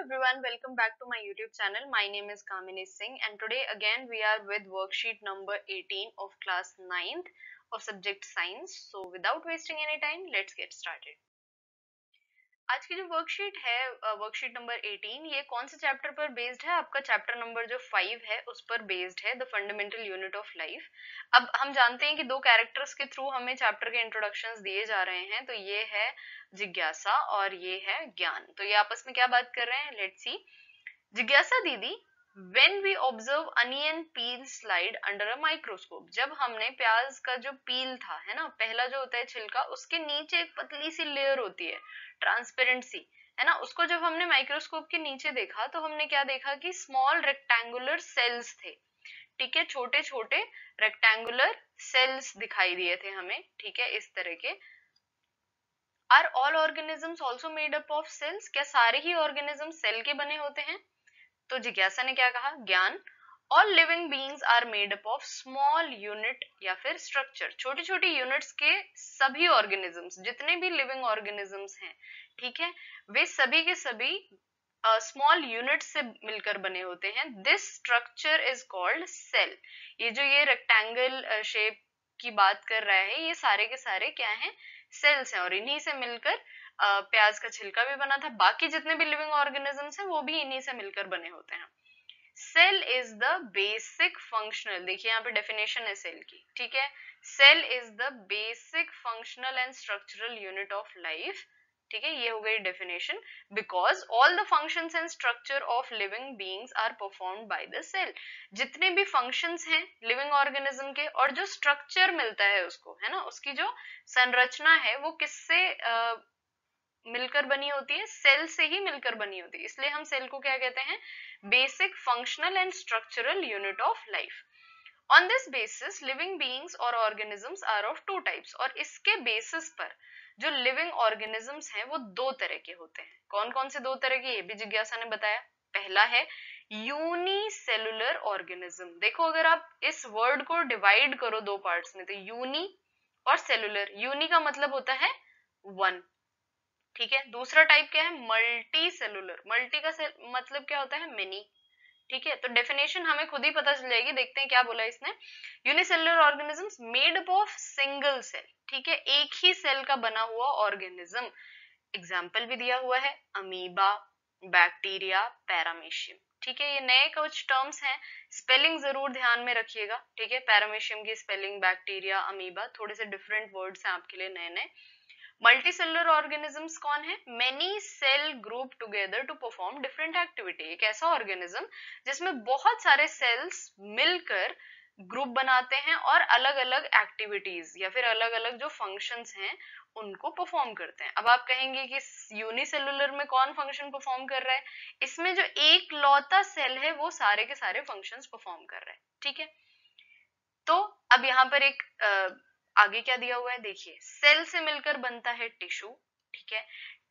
everyone, welcome back to my YouTube channel. My name is Kamini Singh and today again we are with worksheet number 18 of class 9th of subject science. So without wasting any time, let's get started. आज की जो worksheet है worksheet number 18 ये कौन से chapter पर based है? आपका चैप्टर नंबर जो 5 है उस पर बेस्ड है, the fundamental unit of life. अब हम जानते हैं कि दो कैरेक्टर्स के थ्रू हमें चैप्टर के इंट्रोडक्शंस दिए जा रहे हैं, तो ये है जिज्ञासा और ये है ज्ञान। तो ये आपस में क्या बात कर रहे हैं, लेट्स सी। जिज्ञासा दीदी, when we observe onion peel slide under a microscope, जब हमने प्याज का जो पील था, है ना, पहला जो होता है छिलका, उसके नीचे एक पतली सी लेयर होती है, ट्रांसपेरेंट सी, है ना, उसको जब हमने माइक्रोस्कोप के नीचे देखा तो हमने क्या देखा कि स्मॉल रेक्टेंगुलर सेल्स थे। ठीक है, छोटे छोटे रेक्टेंगुलर सेल्स दिखाई दिए थे हमें। ठीक है, इस तरह के। Are all organisms also made up of cells, क्या सारे ही ऑर्गेनिज्म सेल के बने होते हैं? तो जिज्ञासा ने क्या कहा, Gyan. All living beings are made up of small unit या फिर स्ट्रक्चर, छोटी छोटी यूनिट्स के सभी ऑर्गेनिजम्स, जितने भी लिविंग ऑर्गेनिजम्स हैं, ठीक है, वे सभी के सभी स्मॉल यूनिट से मिलकर बने होते हैं। This structure is called cell. ये जो ये रेक्टेंगल शेप की बात कर रहा है, ये सारे के सारे क्या हैं, सेल्स हैं, और इन्हीं से मिलकर प्याज का छिलका भी बना था। बाकी जितने भी लिविंग ऑर्गेनिजम्स हैं वो भी इन्हीं से मिलकर बने होते हैं। Cell is the basic functional, देखिए यहाँ पे डेफिनेशन है सेल की, ठीक है, cell is the basic functional and structural unit of life. ठीक है, ये हो गई definition. Because all the functions and structure of living beings are performed by the cell, जितने भी फंक्शंस हैं लिविंग ऑर्गेनिज्म के और जो स्ट्रक्चर मिलता है उसको, है ना, उसकी जो संरचना है वो किससे मिलकर बनी होती है, सेल से ही मिलकर बनी होती है। इसलिए हम सेल को क्या कहते हैं, basic functional and structural unit of life. On this basis living beings और organisms are of two types, और इसके बेसिस पर जो लिविंग ऑर्गेनिजम्स हैं वो दो तरह के होते हैं। कौन कौन से दो तरह के, ये भी जिज्ञासा ने बताया। पहला है यूनिसेलुलर ऑर्गेनिज्म। देखो, अगर आप इस वर्ड को डिवाइड करो दो पार्ट्स में, तो यूनी और सेलुलर। यूनी का मतलब होता है वन, ठीक है। दूसरा टाइप क्या है, मल्टी सेलुलर। मल्टी का मतलब क्या होता है, मेनी। ठीक है, तो डेफिनेशन हमें खुद ही पता चल जाएगी। देखते हैं क्या बोला इसने। Unicellular organisms made up of single cell, ठीक है, एक ही सेल का बना हुआ ऑर्गेनिज्म। एग्जाम्पल भी दिया हुआ है, अमीबा, बैक्टीरिया, पैरामीशियम। ठीक है, ये नए कुछ टर्म्स हैं, स्पेलिंग जरूर ध्यान में रखिएगा। ठीक है, पैरामीशियम की स्पेलिंग, बैक्टीरिया, अमीबा, थोड़े से डिफरेंट वर्ड्स हैं आपके लिए नए नए। मल्टीसेलुलर ऑर्गेनिजम्स कौन है, many cell group together to perform different activity. एक ऐसा ऑर्गेनिज्म जिसमें बहुत सारे सेल्स मिलकर ग्रुप बनाते हैं और अलग अलग एक्टिविटीज या फिर अलग अलग जो फंक्शंस हैं उनको परफॉर्म करते हैं। अब आप कहेंगे कि यूनिसेलुलर में कौन फंक्शन परफॉर्म कर रहा है, इसमें जो एक लौता सेल है वो सारे के सारे फंक्शंस परफॉर्म कर रहा है। ठीक है, तो अब यहाँ पर एक आगे क्या दिया हुआ है, देखिए, सेल से मिलकर बनता है टिश्यू, ठीक है,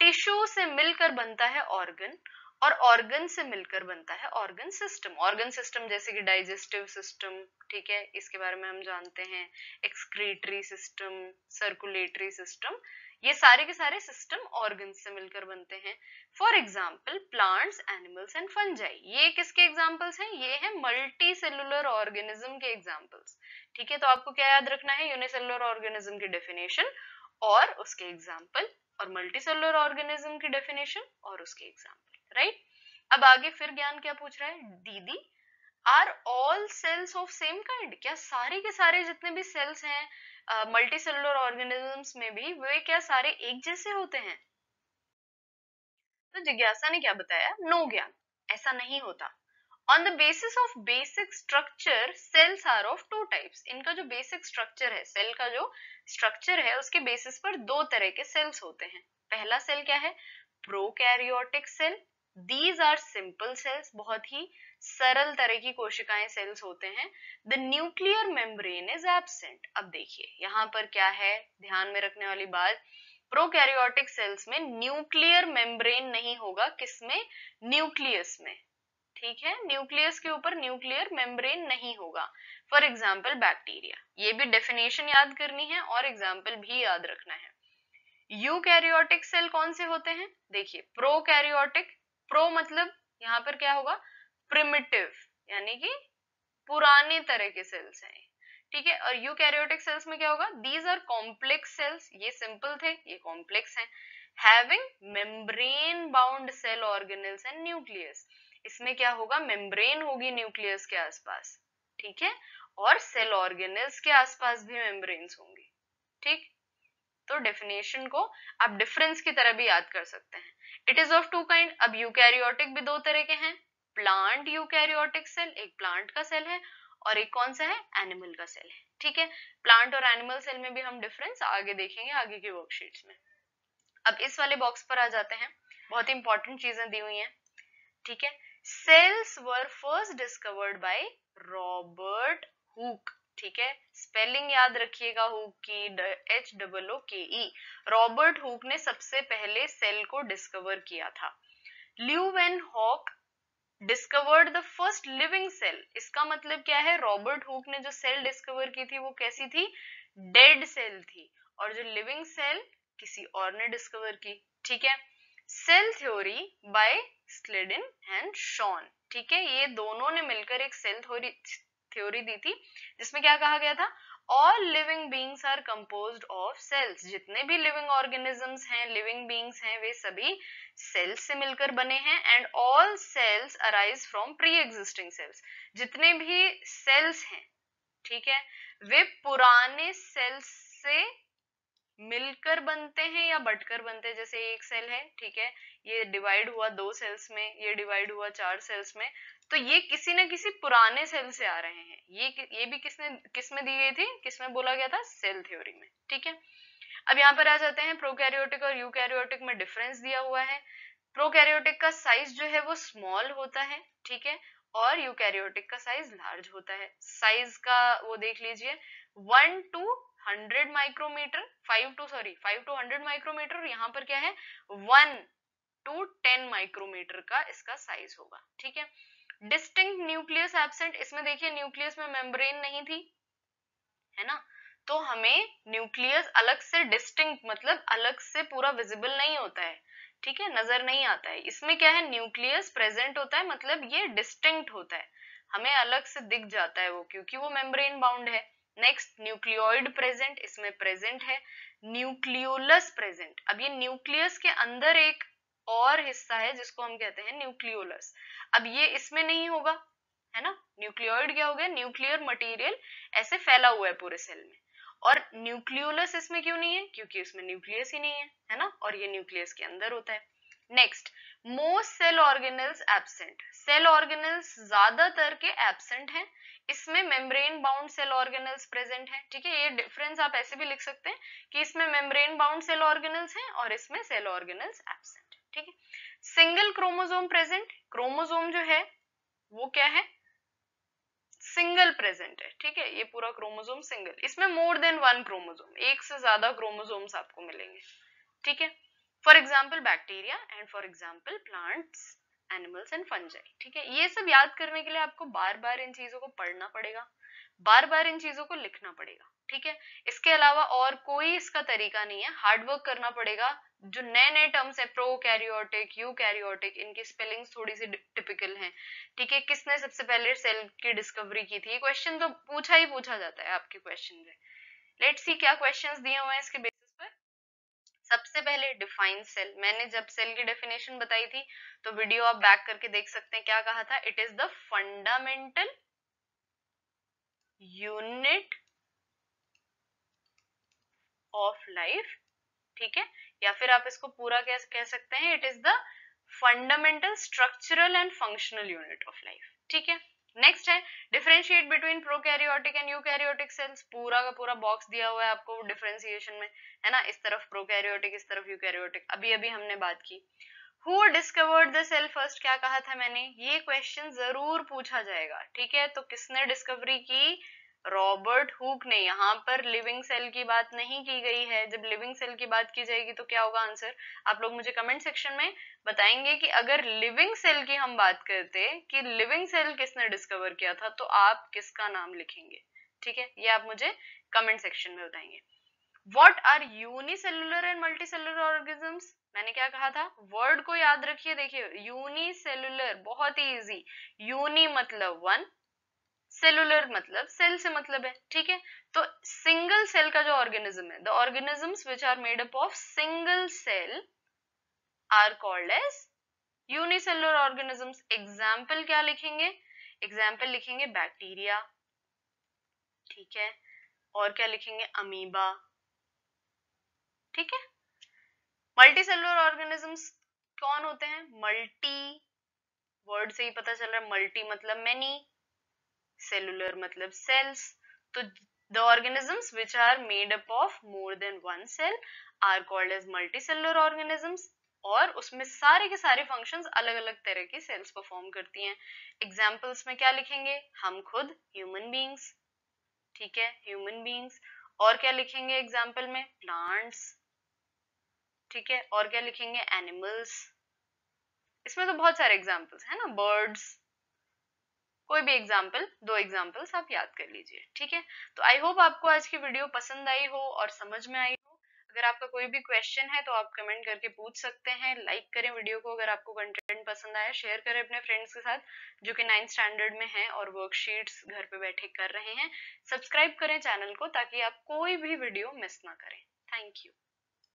टिश्यू से मिलकर बनता है ऑर्गन, और ऑर्गन से मिलकर बनता है ऑर्गन सिस्टम। ऑर्गन सिस्टम जैसे कि डाइजेस्टिव सिस्टम, ठीक है, इसके बारे में हम जानते हैं, एक्सक्रीटरी सिस्टम, सर्कुलेटरी सिस्टम, ये सारे के सारे सिस्टम ऑर्गन से मिलकर बनते हैं। For example plants, animals and fungi, ये किसके एग्जाम्पल्स हैं, ये है मल्टी सेलुलर ऑर्गेनिज्म के एग्जाम्पल्स। ठीक है, तो आपको क्या याद रखना है, यूनिसेलुलर ऑर्गेनिज्म की डेफिनेशन और उसके एग्जाम्पल, और मल्टीसेलुलर ऑर्गेनिज्म की डेफिनेशन और उसके एग्जाम्पल, राइट। अब आगे फिर ज्ञान क्या पूछ रहा है, दीदी, are all cells of same kind, क्या सारे के सारे जितने भी सेल्स हैं मल्टीसेलुलर ऑर्गेनिजम्स में भी, वे क्या सारे एक जैसे होते हैं? तो जिज्ञासा ने क्या बताया, नो ज्ञान, ऐसा नहीं होता। On the basis of basic structure cells are of two types, इनका जो बेसिक स्ट्रक्चर है, सेल का जो स्ट्रक्चर है, उसके बेसिस पर दो तरह के सेल्स होते हैं। पहला सेल क्या है, prokaryotic cell. These are simple cells, बहुत ही सरल तरह की कोशिकाएं सेल्स होते हैं। The nuclear membrane is absent. अब देखिए यहाँ पर क्या है, ध्यान में रखने वाली बात, प्रोकैरियोटिक सेल्स में न्यूक्लियर मेम्ब्रेन नहीं होगा, किसमें, न्यूक्लियस में। ठीक है, न्यूक्लियस के ऊपर न्यूक्लियर मेम्ब्रेन नहीं होगा। फॉर एग्जाम्पल बैक्टीरिया, ये भी डेफिनेशन याद करनी है और एग्जाम्पल भी याद रखना है। यूकैरियोटिक सेल कौन से होते हैं, देखिए, प्रोकैरियोटिक, प्रो मतलब यहाँ पर क्या होगा, प्रिमिटिव, यानी कि पुराने तरह के सेल्स हैं, ठीक है। और यूकैरियोटिक सेल्स में क्या होगा, दीज आर कॉम्प्लेक्स सेल्स, ये सिंपल थे, ये कॉम्प्लेक्स हैं, having membrane bound cell organelles and nucleus. इसमें क्या होगा, मेम्ब्रेन होगी न्यूक्लियस के आसपास, ठीक है, और सेल ऑर्गेनेल्स के आसपास भी मेम्ब्रेन्स होंगी, ठीक। तो डेफिनेशन को आप डिफरेंस की तरह भी याद कर सकते हैं। It is of two kind, अब यूकैरियोटिक भी दो तरह के हैं, प्लांट यूकैरियोटिक सेल, एक प्लांट का सेल है, और एक कौन सा है, एनिमल का सेल है, ठीक है। प्लांट और एनिमल सेल में भी हम डिफरेंस आगे देखेंगे आगे के वर्कशीट्स में। अब इस वाले बॉक्स पर आ जाते हैं, बहुत इंपॉर्टेंट चीजें दी हुई हैं, ठीक है। Cells were first discovered by Robert Hooke, ठीक है, स्पेलिंग याद रखिएगा हुक की, HOOKE। रॉबर्ट हुक ने सबसे पहले सेल को डिस्कवर किया था। Leeuwenhoek discovered the first living cell, इसका मतलब क्या है, रॉबर्ट हुक ने जो सेल डिस्कवर की थी वो कैसी थी, डेड सेल थी, और जो लिविंग सेल किसी और ने डिस्कवर की, ठीक है। Cell theory by Schleiden and Schwann, ठीक है, ये दोनों ने मिलकर एक सेल थ्योरी दी थी, जिसमें क्या कहा गया था, all living beings are composed of cells, जितने भी लिविंग ऑर्गेनिजम्स हैं, लिविंग बीइंग्स हैं, वे सभी सेल्स से मिलकर बने हैं, and all cells arise from pre existing cells, जितने भी सेल्स हैं, ठीक है, वे पुराने सेल्स से मिलकर बनते हैं या बटकर बनते हैं। जैसे एक सेल है, ठीक है, ये डिवाइड हुआ 2 सेल्स में, ये डिवाइड हुआ 4 सेल्स में, तो ये किसी न किसी पुराने सेल से आ रहे हैं। ये भी किसमें दी गई थी, किसमें बोला गया था, सेल थ्योरी में, ठीक है। अब यहाँ पर आ जाते हैं, प्रोकैरियोटिक और यूकैरियोटिक में डिफरेंस दिया हुआ है। प्रोकैरियोटिक का साइज जो है वो स्मॉल होता है, ठीक है, और यूकैरियोटिक का साइज लार्ज होता है। साइज का वो देख लीजिए, 1 to 100 माइक्रोमीटर, 5 to 100 माइक्रोमीटर, और यहाँ पर क्या है, 1 to 10 माइक्रोमीटर का इसका साइज होगा, ठीक है। डिस्टिंक्ट न्यूक्लियस एब्सेंट, इसमें देखिए न्यूक्लियस में मेम्ब्रेन नहीं थी, है ना, तो हमें न्यूक्लियस अलग से डिस्टिंक्ट मतलब अलग से पूरा विजिबल नहीं होता है, ठीक है, नजर नहीं आता है। इसमें क्या है, न्यूक्लियस प्रेजेंट होता है, मतलब ये डिस्टिंक्ट होता है, हमें अलग से दिख जाता है वो, क्योंकि वो मेम्ब्रेन बाउंड है। नेक्स्ट, न्यूक्लियोइड प्रेजेंट, इसमें प्रेजेंट है। न्यूक्लियोलस प्रेजेंट, अब ये न्यूक्लियस के अंदर एक और हिस्सा है जिसको हम कहते हैं न्यूक्लियोलस, अब ये इसमें नहीं होगा, है ना। न्यूक्लियोइड क्या हो गया, न्यूक्लियर मटेरियल ऐसे फैला हुआ है पूरे सेल में, और न्यूक्लियोलस इसमें क्यों नहीं है, क्योंकि इसमें न्यूक्लियस ही नहीं है ना, और ये न्यूक्लियस के अंदर होता है। Next, most cell organelles absent, cell organelles ज्यादातर के एब्सेंट हैं, इसमें membrane bound cell organelles present है, ठीक है। ये डिफरेंस आप ऐसे भी लिख सकते हैं कि इसमें मेम्ब्रेन बाउंड सेल ऑर्गेनेल्स हैं और इसमें सेल ऑर्गेनेल्स एब्सेंट, ठीक है। सिंगल क्रोमोसोम प्रेजेंट, क्रोमोसोम जो है वो क्या है, सिंगल प्रेजेंट है, ठीक है, ये पूरा क्रोमोसोम सिंगल, इसमें मोर देन 1 क्रोमोसोम, एक से ज्यादा क्रोमोसोम्स आपको मिलेंगे, ठीक है। For example bacteria and for example plants, animals and fungi, ठीक है। ये सब याद करने के लिए आपको बार बार इन चीजों को पढ़ना पड़ेगा, बार बार इन चीजों को लिखना पड़ेगा, ठीक है। इसके अलावा और कोई इसका तरीका नहीं है, हार्डवर्क करना पड़ेगा। जो नए नए टर्म्स है, प्रोकैरियोटिक, यूकैरियोटिक, इनकी स्पेलिंग्स थोड़ी सी टिपिकल हैं, ठीक है। किसने सबसे पहले सेल की डिस्कवरी की थी, क्वेश्चन तो पूछा ही पूछा जाता है आपके क्वेश्चन में। लेट्स सी क्या क्वेश्चंस दिए हुए हैं इसके बेसिस पर। सबसे पहले डिफाइन सेल, मैंने जब सेल की डेफिनेशन बताई थी तो वीडियो आप बैक करके देख सकते हैं, क्या कहा था, it is the fundamental unit of life, ठीक है, या फिर आप इसको पूरा कह सकते हैं, it is the fundamental structural and functional unit of life, ठीक है। नेक्स्ट है differentiate between prokaryotic and eukaryotic cells, पूरा का पूरा बॉक्स दिया हुआ है आपको डिफरेंशिएशन में, है ना, इस तरफ प्रोकैरियोटिक, इस तरफ यूकैरियोटिक, अभी अभी हमने बात की। Who discovered the cell first, क्या कहा था मैंने, ये क्वेश्चन जरूर पूछा जाएगा, ठीक है। तो किसने डिस्कवरी की, रॉबर्ट हुक ने, यहाँ पर लिविंग सेल की बात नहीं की गई है, जब लिविंग सेल की बात की जाएगी तो क्या होगा आंसर, आप लोग मुझे कमेंट सेक्शन में बताएंगे कि अगर लिविंग सेल की हम बात करते कि लिविंग सेल किसने डिस्कवर किया था, तो आप किसका नाम लिखेंगे, ठीक है, ये आप मुझे कमेंट सेक्शन में बताएंगे। What are unicellular and multicellular organisms, मैंने क्या कहा था, वर्ड को याद रखिए। देखिए यूनिसेलुलर, बहुत ही इजी। यूनि मतलब वन, सेलुलर मतलब सेल से मतलब है, ठीक है। तो सिंगल सेल का जो ऑर्गेनिज्म है, the organisms which are made up of single cell are called as unicellular organisms. Example क्या लिखेंगे, एग्जाम्पल लिखेंगे बैक्टीरिया, ठीक है, और क्या लिखेंगे, अमीबा, ठीक है। मल्टी सेलुलर ऑर्गेनिजम्स कौन होते हैं, मल्टी, वर्ड से ही पता चल रहा है, मल्टी मतलब मेनी, सेलुलर मतलब सेल्स। तो the organisms which are made up of more than one cell are called as multicellular organisms. और उसमें सारे के सारे फंक्शंस अलग अलग तरह की सेल्स परफॉर्म करती हैं। एग्जाम्पल्स में क्या लिखेंगे, हम खुद, ह्यूमन बींग्स, ठीक है, ह्यूमन बींग्स। और क्या लिखेंगे एग्जाम्पल में, प्लांट्स, ठीक है, और क्या लिखेंगे, एनिमल्स। इसमें तो बहुत सारे एग्जाम्पल्स है ना, बर्ड्स, कोई भी एग्जाम्पल, 2 एग्जाम्पल्स आप याद कर लीजिए, ठीक है। तो आई होप आपको आज की वीडियो पसंद आई हो और समझ में आई हो। अगर आपका कोई भी क्वेश्चन है तो आप कमेंट करके पूछ सकते हैं। लाइक करें वीडियो को अगर आपको कंटेंट पसंद आया, शेयर करें अपने फ्रेंड्स के साथ जो कि 9th स्टैंडर्ड में हैं और वर्कशीट्स घर पे बैठे कर रहे हैं। सब्सक्राइब करें चैनल को ताकि आप कोई भी वीडियो मिस ना करें। Thank you.